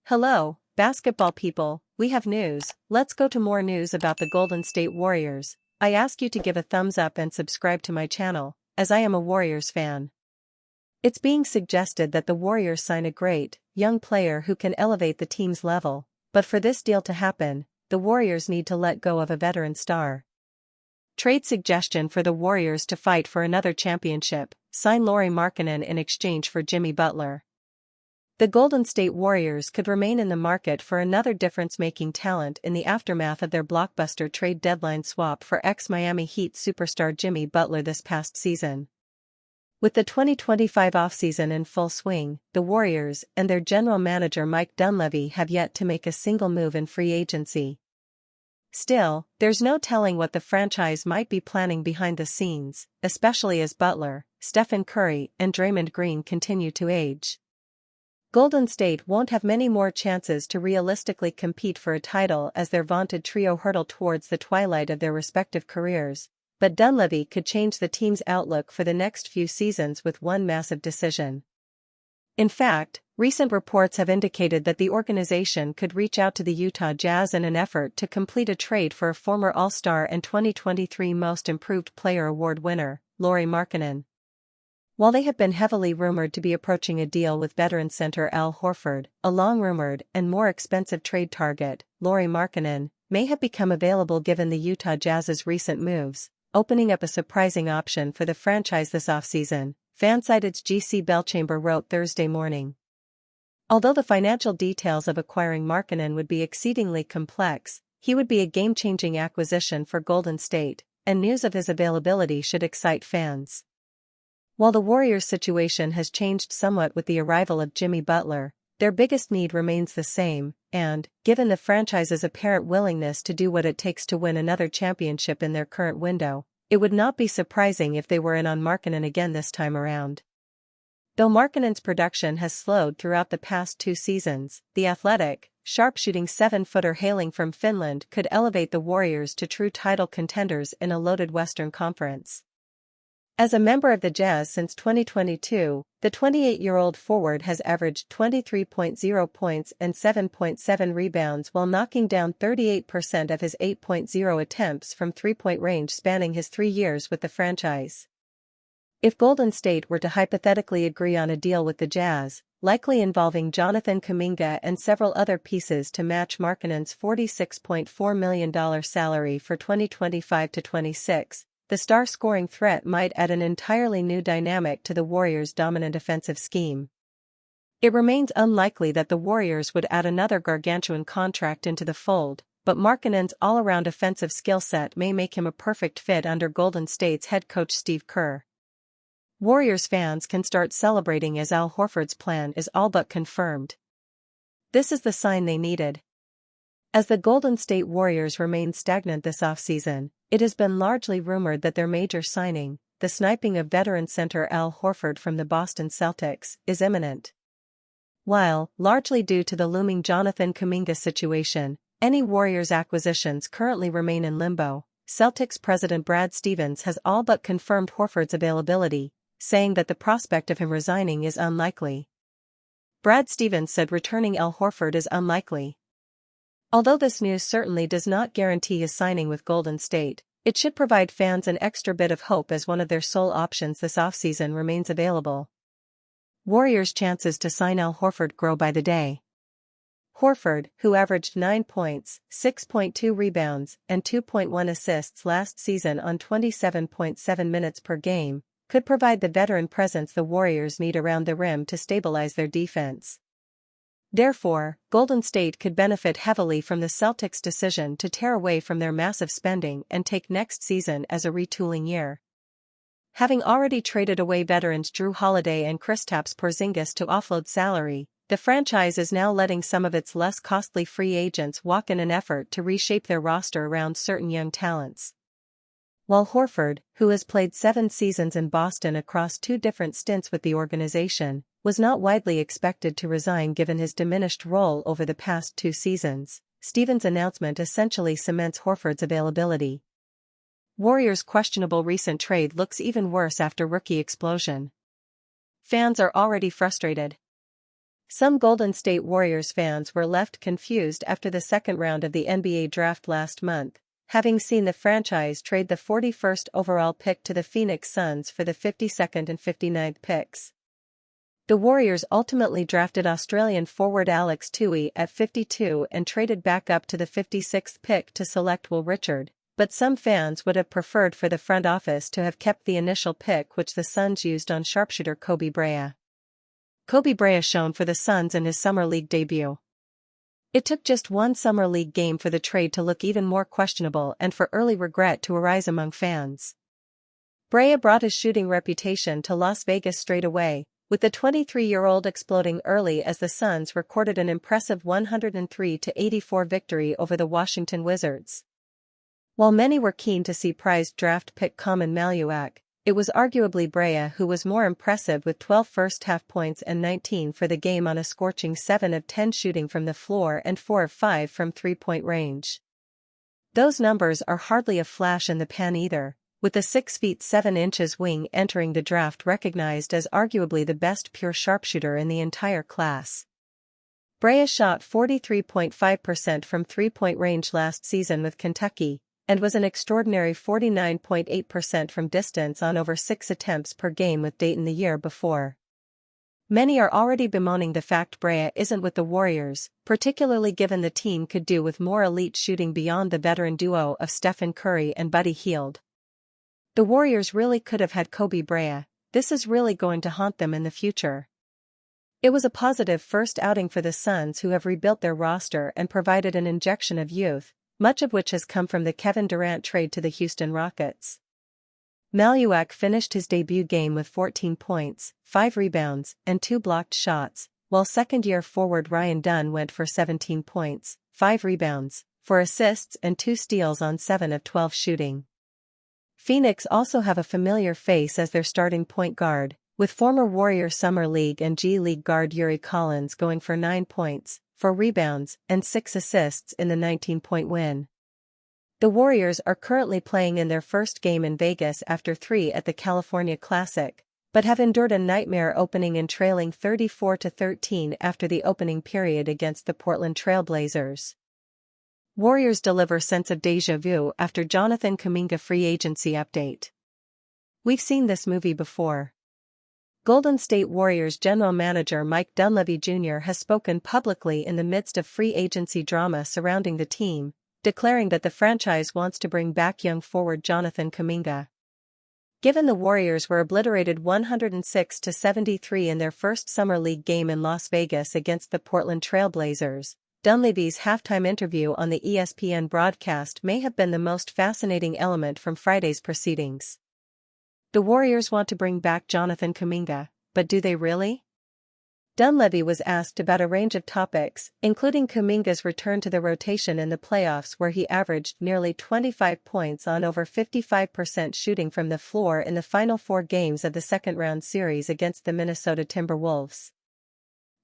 Hello, basketball people, we have news. Let's go to more news about the Golden State Warriors. I ask you to give a thumbs up and subscribe to my channel, as I am a Warriors fan. It's being suggested that the Warriors sign a great, young player who can elevate the team's level, but for this deal to happen, the Warriors need to let go of a veteran star. Trade suggestion for the Warriors to fight for another championship: sign Lauri Markkanen in exchange for Jimmy Butler. The Golden State Warriors could remain in the market for another difference-making talent in the aftermath of their blockbuster trade deadline swap for ex-Miami Heat superstar Jimmy Butler this past season. With the 2025 offseason in full swing, the Warriors and their general manager Mike Dunleavy have yet to make a single move in free agency. Still, there's no telling what the franchise might be planning behind the scenes, especially as Butler, Stephen Curry, and Draymond Green continue to age. Golden State won't have many more chances to realistically compete for a title as their vaunted trio hurtle towards the twilight of their respective careers, but Dunleavy could change the team's outlook for the next few seasons with one massive decision. In fact, recent reports have indicated that the organization could reach out to the Utah Jazz in an effort to complete a trade for a former All-Star and 2023 Most Improved Player award winner, Lauri Markkanen. While they have been heavily rumored to be approaching a deal with veteran center Al Horford, a long-rumored and more expensive trade target, Lauri Markkanen, may have become available given the Utah Jazz's recent moves, opening up a surprising option for the franchise this offseason, Fansided's G.C. Belchamber wrote Thursday morning. Although the financial details of acquiring Markkanen would be exceedingly complex, he would be a game-changing acquisition for Golden State, and news of his availability should excite fans. While the Warriors' situation has changed somewhat with the arrival of Jimmy Butler, their biggest need remains the same, and, given the franchise's apparent willingness to do what it takes to win another championship in their current window, it would not be surprising if they were in on Markkanen again this time around. Though Markkanen's production has slowed throughout the past 2 seasons, the athletic, sharpshooting 7-footer hailing from Finland could elevate the Warriors to true title contenders in a loaded Western Conference. As a member of the Jazz since 2022, the 28-year-old forward has averaged 23.0 points and 7.7 rebounds while knocking down 38% of his 8.0 attempts from three-point range spanning his 3 years with the franchise. If Golden State were to hypothetically agree on a deal with the Jazz, likely involving Jonathan Kuminga and several other pieces to match Markkanen's $46.4 million salary for 2025-26, the star-scoring threat might add an entirely new dynamic to the Warriors' dominant offensive scheme. It remains unlikely that the Warriors would add another gargantuan contract into the fold, but Markkanen's all-around offensive skill set may make him a perfect fit under Golden State's head coach Steve Kerr. Warriors fans can start celebrating as Al Horford's plan is all but confirmed. This is the sign they needed. As the Golden State Warriors remain stagnant this offseason, it has been largely rumored that their major signing, the sniping of veteran center Al Horford from the Boston Celtics, is imminent. While, largely due to the looming Jonathan Kuminga situation, any Warriors acquisitions currently remain in limbo, Celtics president Brad Stevens has all but confirmed Horford's availability, saying that the prospect of him resigning is unlikely. Brad Stevens said returning Al Horford is unlikely. Although this news certainly does not guarantee his signing with Golden State, it should provide fans an extra bit of hope as one of their sole options this offseason remains available. Warriors' chances to sign Al Horford grow by the day. Horford, who averaged 9 points, 6.2 rebounds, and 2.1 assists last season on 27.7 minutes per game, could provide the veteran presence the Warriors need around the rim to stabilize their defense. Therefore, Golden State could benefit heavily from the Celtics' decision to tear away from their massive spending and take next season as a retooling year. Having already traded away veterans Drew Holiday and Kristaps Porzingis to offload salary, the franchise is now letting some of its less costly free agents walk in an effort to reshape their roster around certain young talents. While Horford, who has played 7 seasons in Boston across 2 different stints with the organization, was not widely expected to resign given his diminished role over the past 2 seasons, Stevens' announcement essentially cements Horford's availability. Warriors' questionable recent trade looks even worse after rookie explosion. Fans are already frustrated. Some Golden State Warriors fans were left confused after the second round of the NBA draft last month, having seen the franchise trade the 41st overall pick to the Phoenix Suns for the 52nd and 59th picks. The Warriors ultimately drafted Australian forward Alex Toohey at 52 and traded back up to the 56th pick to select Will Richard, but some fans would have preferred for the front office to have kept the initial pick which the Suns used on sharpshooter Kobe Bryant. Kobe Bryant shone for the Suns in his Summer League debut. It took just one Summer League game for the trade to look even more questionable and for early regret to arise among fans. Bryant brought his shooting reputation to Las Vegas straight away, with the 23-year-old exploding early as the Suns recorded an impressive 103-84 victory over the Washington Wizards. While many were keen to see prized draft pick Common Maluak, it was arguably Bryant who was more impressive with 12 first-half points and 19 for the game on a scorching 7 of 10 shooting from the floor and 4 of 5 from three-point range. Those numbers are hardly a flash in the pan either, with the 6 feet 7 inches wing entering the draft recognized as arguably the best pure sharpshooter in the entire class. Bryant shot 43.5% from three-point range last season with Kentucky, and was an extraordinary 49.8% from distance on over 6 attempts per game with Dayton the year before. Many are already bemoaning the fact Bryant isn't with the Warriors, particularly given the team could do with more elite shooting beyond the veteran duo of Stephen Curry and Buddy Hield. The Warriors really could have had Kobe Bryant. This is really going to haunt them in the future. It was a positive first outing for the Suns, who have rebuilt their roster and provided an injection of youth, much of which has come from the Kevin Durant trade to the Houston Rockets. Maluak finished his debut game with 14 points, 5 rebounds, and 2 blocked shots, while second-year forward Ryan Dunn went for 17 points, 5 rebounds, 4 assists and 2 steals on 7 of 12 shooting. Phoenix also have a familiar face as their starting point guard, with former Warrior Summer League and G League guard Yuri Collins going for 9 points, 4 rebounds, and 6 assists in the 19-point win. The Warriors are currently playing in their first game in Vegas after 3 at the California Classic, but have endured a nightmare opening and trailing 34-13 after the opening period against the Portland Trail Blazers. Warriors deliver sense of déjà vu after Jonathan Kuminga free agency update. We've seen this movie before. Golden State Warriors general manager Mike Dunleavy Jr. has spoken publicly in the midst of free agency drama surrounding the team, declaring that the franchise wants to bring back young forward Jonathan Kuminga. Given the Warriors were obliterated 106-73 in their first Summer League game in Las Vegas against the Portland Trail Blazers, Dunleavy's halftime interview on the ESPN broadcast may have been the most fascinating element from Friday's proceedings. The Warriors want to bring back Jonathan Kuminga, but do they really? Dunleavy was asked about a range of topics, including Kuminga's return to the rotation in the playoffs, where he averaged nearly 25 points on over 55% shooting from the floor in the final 4 games of the second-round series against the Minnesota Timberwolves.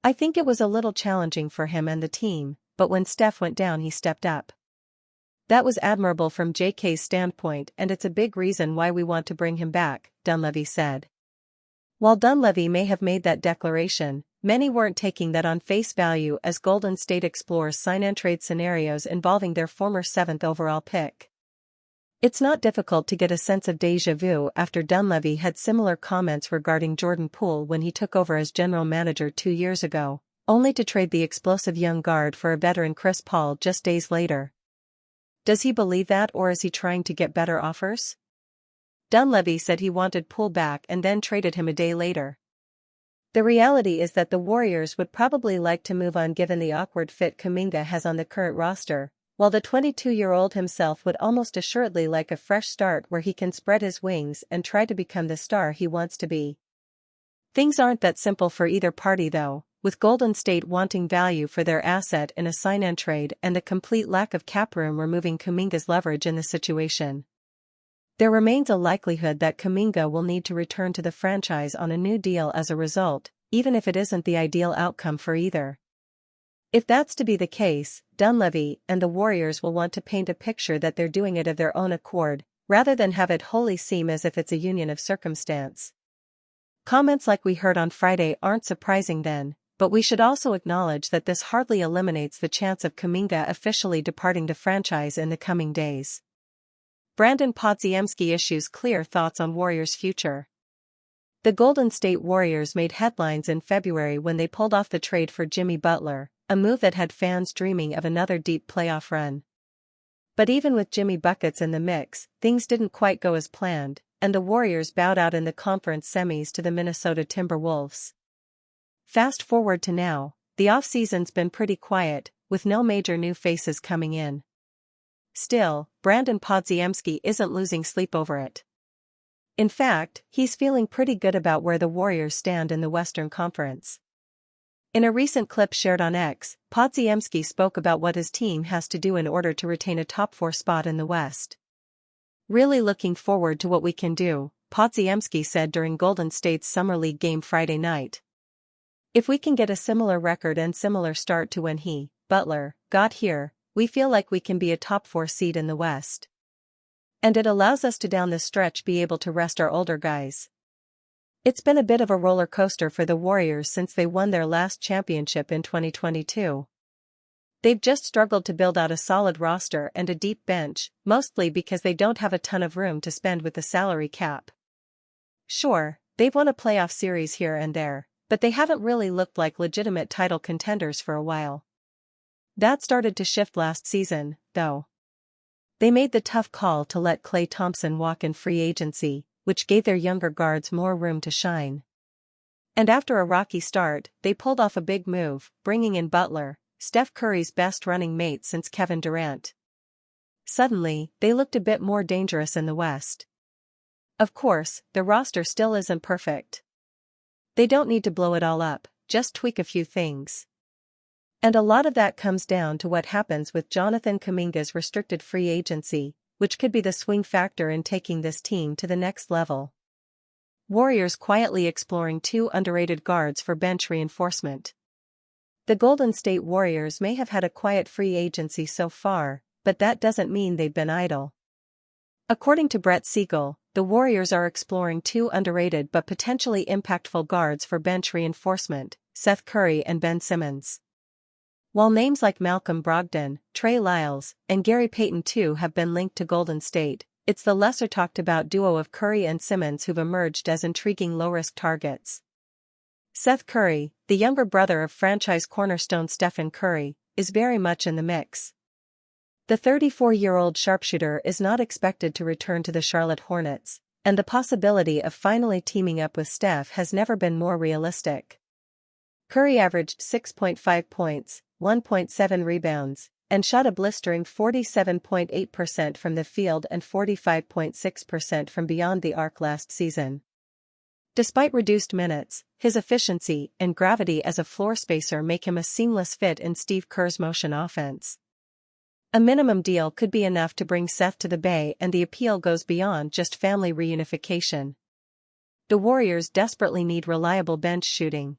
"I think it was a little challenging for him and the team, but when Steph went down he stepped up. That was admirable from JK's standpoint, and it's a big reason why we want to bring him back," Dunleavy said. While Dunleavy may have made that declaration, many weren't taking that on face value as Golden State explores sign-and-trade scenarios involving their former 7th overall pick. It's not difficult to get a sense of déjà vu after Dunleavy had similar comments regarding Jordan Poole when he took over as general manager 2 years ago, only to trade the explosive young guard for a veteran Chris Paul just days later. Does he believe that, or is he trying to get better offers? Dunleavy said he wanted Poole back and then traded him a day later. The reality is that the Warriors would probably like to move on given the awkward fit Kuminga has on the current roster, while the 22-year-old himself would almost assuredly like a fresh start where he can spread his wings and try to become the star he wants to be. Things aren't that simple for either party though, with Golden State wanting value for their asset in a sign-and-trade and the complete lack of cap room removing Kuminga's leverage in the situation. There remains a likelihood that Kuminga will need to return to the franchise on a new deal as a result, even if it isn't the ideal outcome for either. If that's to be the case, Dunleavy and the Warriors will want to paint a picture that they're doing it of their own accord, rather than have it wholly seem as if it's a union of circumstance. Comments like we heard on Friday aren't surprising then, but we should also acknowledge that this hardly eliminates the chance of Kuminga officially departing the franchise in the coming days. Brandon Podziemski issues clear thoughts on Warriors' future. The Golden State Warriors made headlines in February when they pulled off the trade for Jimmy Butler, a move that had fans dreaming of another deep playoff run. But even with Jimmy Buckets in the mix, things didn't quite go as planned, and the Warriors bowed out in the conference semis to the Minnesota Timberwolves. Fast forward to now, the offseason's been pretty quiet, with no major new faces coming in. Still, Brandon Podziemski isn't losing sleep over it. In fact, he's feeling pretty good about where the Warriors stand in the Western Conference. In a recent clip shared on X, Podziemski spoke about what his team has to do in order to retain a top 4 spot in the West. "Really looking forward to what we can do," Podziemski said during Golden State's Summer League game Friday night. "If we can get a similar record and similar start to when he, Butler, got here, we feel like we can be a top 4 seed in the West. And it allows us to down the stretch be able to rest our older guys." It's been a bit of a roller coaster for the Warriors since they won their last championship in 2022. They've just struggled to build out a solid roster and a deep bench, mostly because they don't have a ton of room to spend with the salary cap. Sure, they've won a playoff series here and there, but they haven't really looked like legitimate title contenders for a while. That started to shift last season, though. They made the tough call to let Klay Thompson walk in free agency, which gave their younger guards more room to shine. And after a rocky start, they pulled off a big move, bringing in Butler, Steph Curry's best running mate since Kevin Durant. Suddenly, they looked a bit more dangerous in the West. Of course, the roster still isn't perfect. They don't need to blow it all up, just tweak a few things. And a lot of that comes down to what happens with Jonathan Kuminga's restricted free agency, which could be the swing factor in taking this team to the next level. Warriors quietly exploring 2 underrated guards for bench reinforcement. The Golden State Warriors may have had a quiet free agency so far, but that doesn't mean they've been idle. According to Brett Siegel, the Warriors are exploring 2 underrated but potentially impactful guards for bench reinforcement, Seth Curry and Ben Simmons. While names like Malcolm Brogdon, Trey Lyles, and Gary Payton too have been linked to Golden State, it's the lesser talked about duo of Curry and Simmons who've emerged as intriguing low-risk targets. Seth Curry, the younger brother of franchise cornerstone Stephen Curry, is very much in the mix. The 34-year-old sharpshooter is not expected to return to the Charlotte Hornets, and the possibility of finally teaming up with Steph has never been more realistic. Curry averaged 6.5 points, 1.7 rebounds, and shot a blistering 47.8% from the field and 45.6% from beyond the arc last season. Despite reduced minutes, his efficiency and gravity as a floor spacer make him a seamless fit in Steve Kerr's motion offense. A minimum deal could be enough to bring Seth to the Bay, and the appeal goes beyond just family reunification. The Warriors desperately need reliable bench shooting.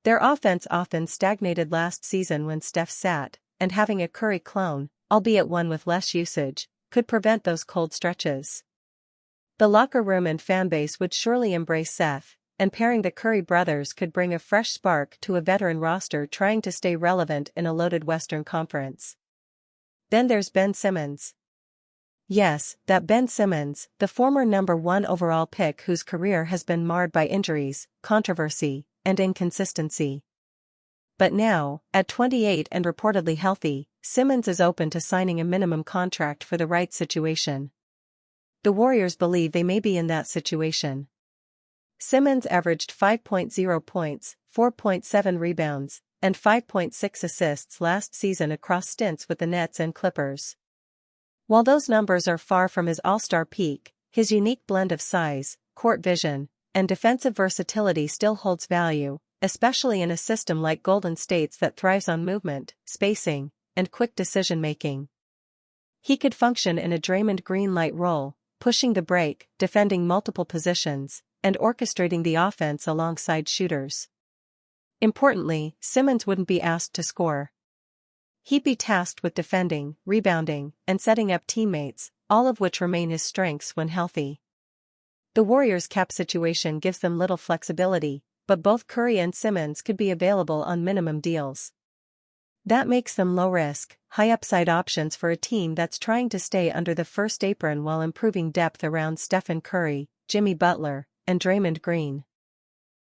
Their offense often stagnated last season when Steph sat, and having a Curry clone, albeit one with less usage, could prevent those cold stretches. The locker room and fanbase would surely embrace Seth, and pairing the Curry brothers could bring a fresh spark to a veteran roster trying to stay relevant in a loaded Western Conference. Then there's Ben Simmons. Yes, that Ben Simmons, the former number 1 overall pick whose career has been marred by injuries, controversy, and inconsistency. But now, at 28 and reportedly healthy, Simmons is open to signing a minimum contract for the right situation. The Warriors believe they may be in that situation. Simmons averaged 5.0 points, 4.7 rebounds, and 5.6 assists last season across stints with the Nets and Clippers. While those numbers are far from his all-star peak, his unique blend of size, court vision, and defensive versatility still holds value, especially in a system like Golden State's that thrives on movement, spacing, and quick decision-making. He could function in a Draymond Green-light role, pushing the break, defending multiple positions, and orchestrating the offense alongside shooters. Importantly, Simmons wouldn't be asked to score. He'd be tasked with defending, rebounding, and setting up teammates, all of which remain his strengths when healthy. The Warriors' cap situation gives them little flexibility, but both Curry and Simmons could be available on minimum deals. That makes them low-risk, high-upside options for a team that's trying to stay under the first apron while improving depth around Stephen Curry, Jimmy Butler, and Draymond Green.